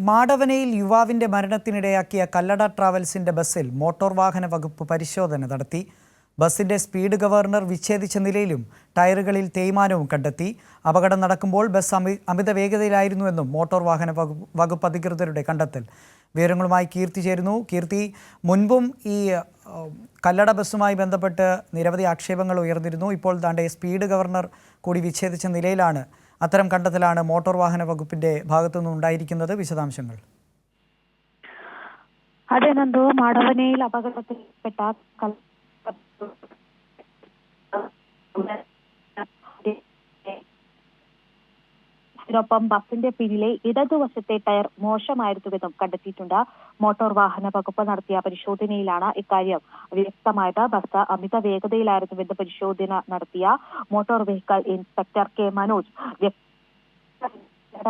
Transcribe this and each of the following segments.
മാടവനയിൽ യുവാവിന്റെ മരണത്തിനിടയാക്കിയ കല്ലട ട്രാവൽസിന്റെ ബസ്സിൽ മോട്ടോർ വാഹന വകുപ്പ് പരിശോധന നടത്തി. ബസ്സിന്റെ സ്പീഡ് ഗവർണർ വിച്ഛേദിച്ച നിലയിലും ടയറുകളിൽ തേയ്മാനവും കണ്ടെത്തി. അപകടം നടക്കുമ്പോൾ ബസ് അമിത വേഗതയിലായിരുന്നുവെന്നും മോട്ടോർ വാഹന വകുപ്പ് അധികൃതരുടെ കണ്ടെത്തൽ. വിവരങ്ങളുമായി കീർത്തി ചേരുന്നു. കീർത്തി, മുൻപും ഈ കല്ലട ബസ്സുമായി ബന്ധപ്പെട്ട് നിരവധി ആക്ഷേപങ്ങൾ ഉയർന്നിരുന്നു. ഇപ്പോൾ താണ്ടെ സ്പീഡ് ഗവർണർ കൂടി വിച്ഛേദിച്ച നിലയിലാണ് അത്തരം കണ്ടെത്തലാണ് മോട്ടോർ വാഹന വകുപ്പിന്റെ ഭാഗത്തുനിന്ന് ഉണ്ടായിരിക്കുന്നത്. വിശദാംശങ്ങൾ. അതെ നന്ദു, മാടവനയിൽ അപകടത്തിൽപ്പെട്ട ൊപ്പം ബസിന്റെ പിന്നിലെ ഇടതുവശത്തെ ടയർ മോശമായിരുന്നുവെന്നും കണ്ടെത്തിയിട്ടുണ്ട്. മോട്ടോർ വാഹന വകുപ്പ് നടത്തിയ പരിശോധനയിലാണ് ഇക്കാര്യം വ്യക്തമായത്. ബസ് അമിത വേഗതയിലായിരുന്നുവെന്ന് പരിശോധന നടത്തിയ motor vehicle inspector K Manoj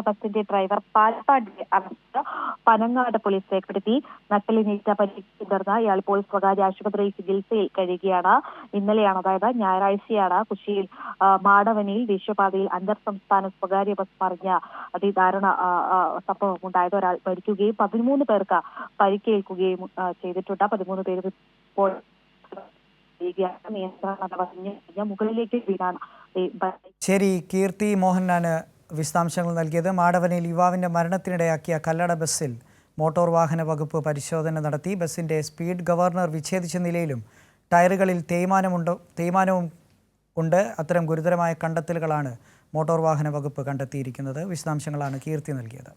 ബസിന്റെ ഡ്രൈവർ പാലക്കാടിന്റെ അറസ്റ്റ് പനങ്ങാട് പോലീസ് രേഖപ്പെടുത്തി. നട്ടലിനേറ്റ പരിക്ക് തുടർന്ന് ഇയാൾ ഇപ്പോൾ സ്വകാര്യ ആശുപത്രിയിൽ ചികിത്സയിൽ കഴിയുകയാണ്. ഇന്നലെയാണ്, അതായത് ഞായറാഴ്ചയാണ്, കൊച്ചിയിൽ മാടവനയിൽ ദേശീയപാതയിൽ അന്തർ സംസ്ഥാന സ്വകാര്യ ബസ് മറിഞ്ഞ അതിദാരുണ സംഭവം ഉണ്ടായത്. ഒരാൾ മരിക്കുകയും 13 പേർക്ക് പരിക്കേൽക്കുകയും ചെയ്തിട്ടുണ്ട്. 13 പേര് ഇപ്പോൾ നിയന്ത്രണം മുകളിലേക്ക് വീണാണ്. ശരി, കീർത്തി മോഹനാണ് വിശദാംശങ്ങൾ നൽകിയത്. മാടവനയിൽ യുവാവിന്റെ മരണത്തിനിടയാക്കിയ കല്ലട ബസ്സിൽ മോട്ടോർ വാഹന വകുപ്പ് പരിശോധന നടത്തി. ബസ്സിന്റെ സ്പീഡ് ഗവർണർ വിച്ഛേദിച്ച നിലയിലും ടയറുകളിൽ തേയ്മാനവും ഉണ്ട്. അത്തരം ഗുരുതരമായ കണ്ടെത്തലുകളാണ് മോട്ടോർ വാഹന വകുപ്പ് കണ്ടെത്തിയിരിക്കുന്നത്. വിശദാംശങ്ങളാണ് കീർത്തി നൽകിയത്.